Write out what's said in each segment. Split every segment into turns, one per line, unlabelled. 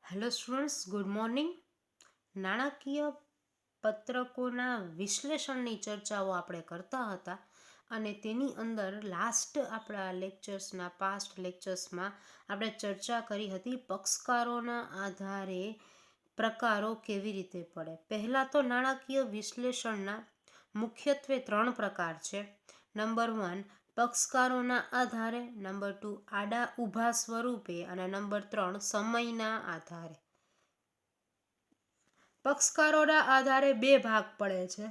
Hello students, good morning. નાણાકીય પત્રકોના વિશ્લેષણની ચર્ચાઓ આપણે કરતા હતા અને તેની અંદર આપણા લેક્ચર્સના પાસ્ટ લેક્ચર્સમાં આપણે ચર્ચા કરી હતી પક્ષકારોના આધારે પ્રકારો કેવી રીતે પડે. પહેલાં તો નાણાકીય વિશ્લેષણના મુખ્યત્વે 3 પ્રકાર છે. નંબર 1 પક્ષકારોના આધારે, નંબર 2 આડા ઊભા સ્વરૂપે અને નંબર 3 સમયના આધારે. પક્ષકારોના આધારે 2 ભાગ પડે છે.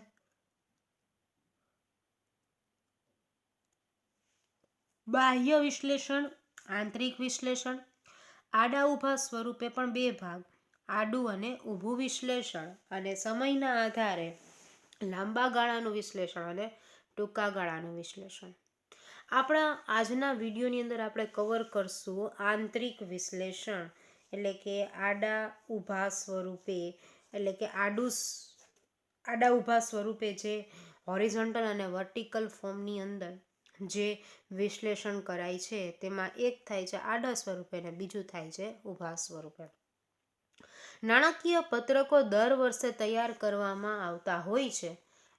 બાહ્ય વિશ્લેષણ, આંતરિક વિશ્લેષણ. આડા ઊભા સ્વરૂપે પણ 2 ભાગ, આડું અને ઊભું વિશ્લેષણ. અને સમયના આધારે લાંબા ગાળાનું વિશ્લેષણ અને ટૂંકા ગાળાનું વિશ્લેષણ. આપણા આજના વિડીયોની અંદર આપણે કવર કરશું આંતરિક વિશ્લેષણ, એટલે કે આડા ઊભા સ્વરૂપે, એટલે કે આડા ઊભા સ્વરૂપે જે હોરિઝોન્ટલ અને વર્ટિકલ ફોર્મની અંદર જે વિશ્લેષણ કરાય છે તેમાં એક થાય છે આડા સ્વરૂપે અને બીજું થાય છે ઊભા સ્વરૂપે. નાણાકીય પત્રકો દર વર્ષે તૈયાર કરવામાં આવતા હોય છે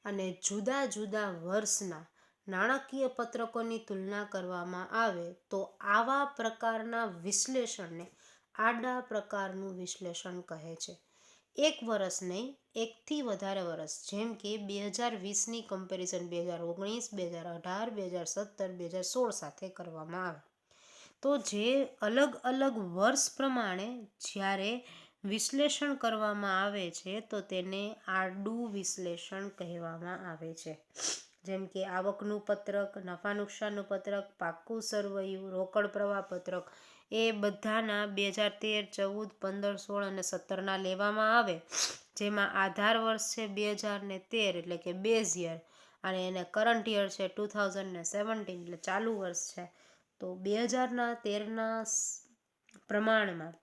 અને જુદા જુદા વર્ષના નાણાકીય પત્રકોની તુલના કરવામાં આવે તો આવા પ્રકારના વિશ્લેષણને આડા પ્રકારનું વિશ્લેષણ કહે છે. એક વર્ષ નહીં, એકથી વધારે વર્ષ, જેમ કે 2020ની કમ્પેરિઝન 2019, 2018, 2017, 2016 સાથે કરવામાં આવે તો જે અલગ અલગ વર્ષ પ્રમાણે જ્યારે વિશ્લેષણ કરવામાં આવે છે તો તેને આડું વિશ્લેષણ કહેવામાં આવે છે. જેમ કે આવકનું પત્રક, નફા નુકસાનનું પત્રક, પાકું સરવૈયું, રોકડ પ્રવાહ પત્રક, એ બધાના 2013, 14, 15, 16 અને 17ના લેવામાં આવે, જેમાં આધાર વર્ષ છે 2013 એટલે કે બેઝ યર, અને એને કરંટ યર છે 2017 એટલે ચાલુ વર્ષ છે. તો 2013ના પ્રમાણમાં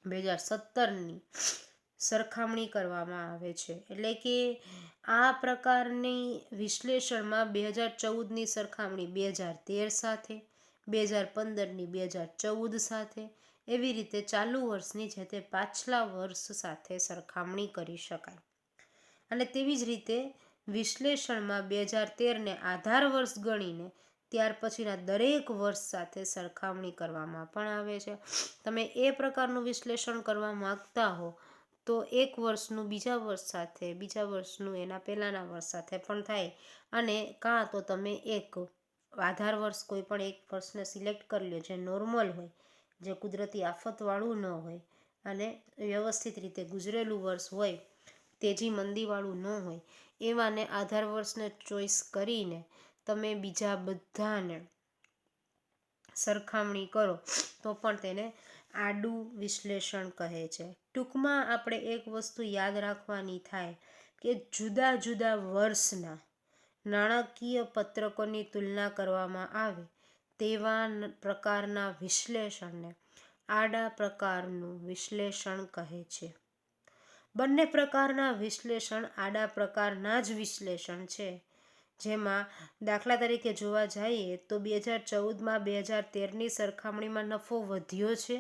2017ની સરખામણી કરવામાં આવે છે. એટલે કે આ પ્રકારની વિશ્લેષણમાં 2014ની સરખામણી 2013 સાથે, 2015ની 2014 સાથે, એવી રીતે ચાલુ વર્ષની છે તે પાછલા વર્ષ સાથે સરખામણી કરી શકાય. અને તેવી જ રીતે વિશ્લેષણમાં 2013ને આધાર વર્ષ ગણીને ત્યાર પછીના દરેક વર્ષ સાથે સરખામણી કરવામાં પણ આવે છે. તમે એ પ્રકારનું વિશ્લેષણ કરવા માંગતા હો તો એક વર્ષનું બીજા વર્ષ સાથે, બીજા વર્ષનું એના પહેલાંના વર્ષ સાથે પણ થાય, અને કાં તો તમે એક આધાર વર્ષ કોઈ પણ એક વર્ષને સિલેક્ટ કરી લો જે નોર્મલ હોય, જે કુદરતી આફતવાળું ન હોય અને વ્યવસ્થિત રીતે ગુજરેલું વર્ષ હોય, તેજી મંદીવાળું ન હોય, એવાને આધાર વર્ષને ચોઈસ કરીને તમે બીજા બધાને સરખામણી કરો તો પણ તેને આડું વિશ્લેષણ કહે છે. ટૂંકમાં આપણે એક વસ્તુ યાદ રાખવાની થાય કે જુદા જુદા વર્ષના નાણાકીય પત્રકોની તુલના કરવામાં આવે તેવા પ્રકારના વિશ્લેષણને આડા પ્રકારનું વિશ્લેષણ કહે છે. બંને પ્રકારના વિશ્લેષણ આડા પ્રકારના જ વિશ્લેષણ છે. જેમાં દાખલા તરીકે જોવા જઈએ તો 2014માં 2013ની સરખામણીમાં નફો વધ્યો છે,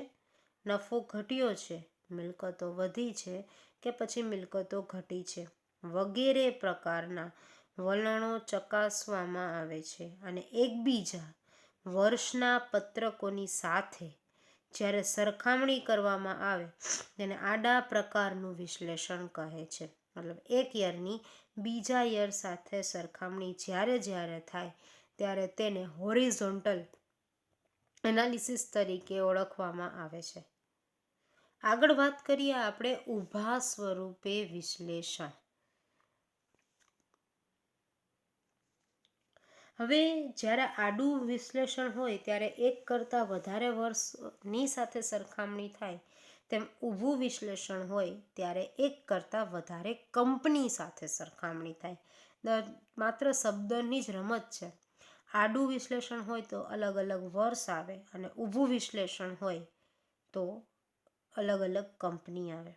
નફો ઘટ્યો છે, મિલકતો વધી છે કે પછી મિલકતો ઘટી છે, વગેરે પ્રકારના વલણો ચકાસવામાં આવે છે. અને એકબીજા વર્ષના પત્રકોની સાથે જ્યારે સરખામણી કરવામાં આવે તેને આડા પ્રકારનું વિશ્લેષણ કહે છે. મતલબ એક યરની બીજા યર સાથે સરખામણી જ્યારે થાય ત્યારે તેને હોરિઝોન્ટલ એનાલિસિસ તરીકે ઓળખવામાં આવે છે. આગળ વાત કરીએ આપણે ઊભા સ્વરૂપે વિશ્લેષણ. હવે જ્યારે આડું વિશ્લેષણ હોય ત્યારે એક કરતાં વધારે વર્ષની સાથે સરખામણી થાય, તેમ ઊભું વિશ્લેષણ હોય ત્યારે એક કરતાં વધારે કંપની સાથે સરખામણી થાય. માત્ર શબ્દની જ રમત છે. આડું વિશ્લેષણ હોય તો અલગ અલગ વર્ષ આવે અને ઊભું વિશ્લેષણ હોય તો અલગ અલગ કંપની આવે.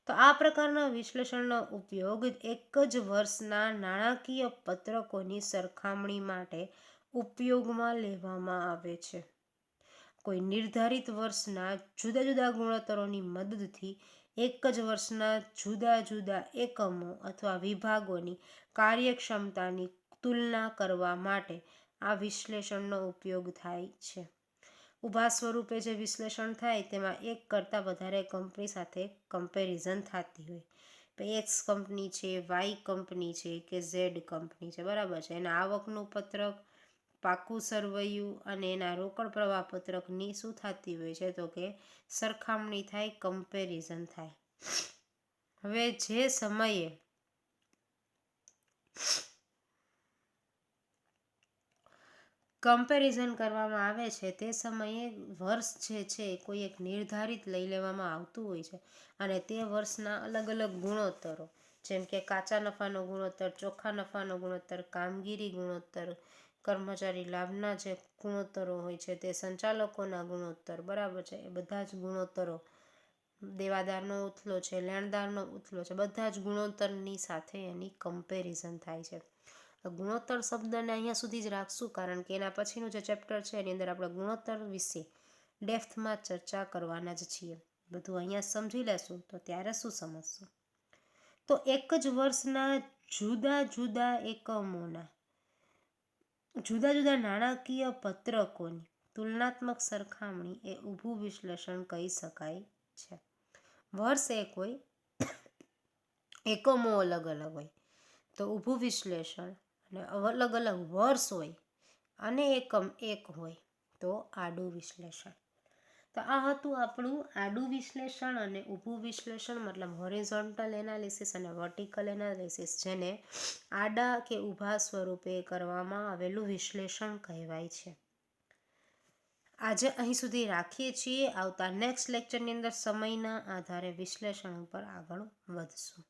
તો આ પ્રકારના વિશ્લેષણનો ઉપયોગ એક જ વર્ષના નાણાકીય પત્રકોની સરખામણી માટે ઉપયોગમાં લેવામાં આવે છે. કોઈ નિર્ધારિત વર્ષના જુદા જુદા ગુણોત્તરોની મદદથી એક જ વર્ષના જુદા જુદા એકમો અથવા વિભાગોની કાર્યક્ષમતાની તુલના કરવા માટે આ વિશ્લેષણનો ઉપયોગ થાય છે. ઊભા સ્વરૂપે જે વિશ્લેષણ થાય તેમાં એક કરતાં વધારે કંપની સાથે કમ્પેરિઝન થતી હોય. એક્સ કંપની છે, વાય કંપની છે કે ઝેડ કંપની છે, બરાબર છે. એના આવકનું પત્રક, પાકું સરવૈયું અને એના રોકડ પ્રવાહ પત્રકની શું થતી હોય છે તો કે સરખામણી થાય, કમ્પેરિઝન થાય. હવે જે સમયે કમ્પેરિઝન કરવામાં આવે છે તે સમયે વર્ષ જે છે કોઈ એક નિર્ધારિત લઈ લેવામાં આવતું હોય છે અને તે વર્ષના અલગ અલગ ગુણોત્તરો, જેમ કે કાચા નફાનો ગુણોત્તર, ચોખ્ખા નફાનો ગુણોત્તર, કામગીરી ગુણોત્તર, કર્મચારી લાભના જે ગુણોત્તરો હોય છે તે સંચાલકોના ગુણોત્તર, બરાબર છે. એ બધા જ ગુણોત્તરો, દેવાદારનો ઉથલો છે, લેણદારનો ઉથલો છે, બધા જ ગુણોત્તરની સાથે એની કમ્પેરિઝન થાય છે. ગુણોત્તર શબ્દને અહીંયા સુધી જ રાખશું, કારણ કે એના પછીનું જે ચેપ્ટર છે એની અંદર આપણે ગુણોત્તર વિશે ડેપ્થમાં ચર્ચા કરવાના જ છીએ. બધું અહીંયા સમજી લેશું તો ત્યારે શું સમજશું. તો એક જ વર્ષના જુદા જુદા એકમોના જુદા જુદા નાણાકીય પત્રકોની તુલનાત્મક સરખામણી એ ઊભું વિશ્લેષણ કહી શકાય છે. વર્ષ એક હોય, એકમો અલગ અલગ હોય તો ઊભું વિશ્લેષણ, અને અલગ અલગ વર્ષ હોય અને એકમ એક હોય તો આડું વિશ્લેષણ. તો આ હતું આપણું આડું વિશ્લેષણ અને ઊભું વિશ્લેષણ, મતલબ હોરિઝોન્ટલ એનાલિસિસ અને વર્ટિકલ એનાલિસિસ, જેને આડા કે ઊભા સ્વરૂપે કરવામાં આવેલું વિશ્લેષણ કહેવાય છે. આજે અહીં સુધી રાખીએ છીએ. આવતા નેક્સ્ટ લેક્ચરની અંદર સમયના આધારે વિશ્લેષણ ઉપર આગળ વધશું.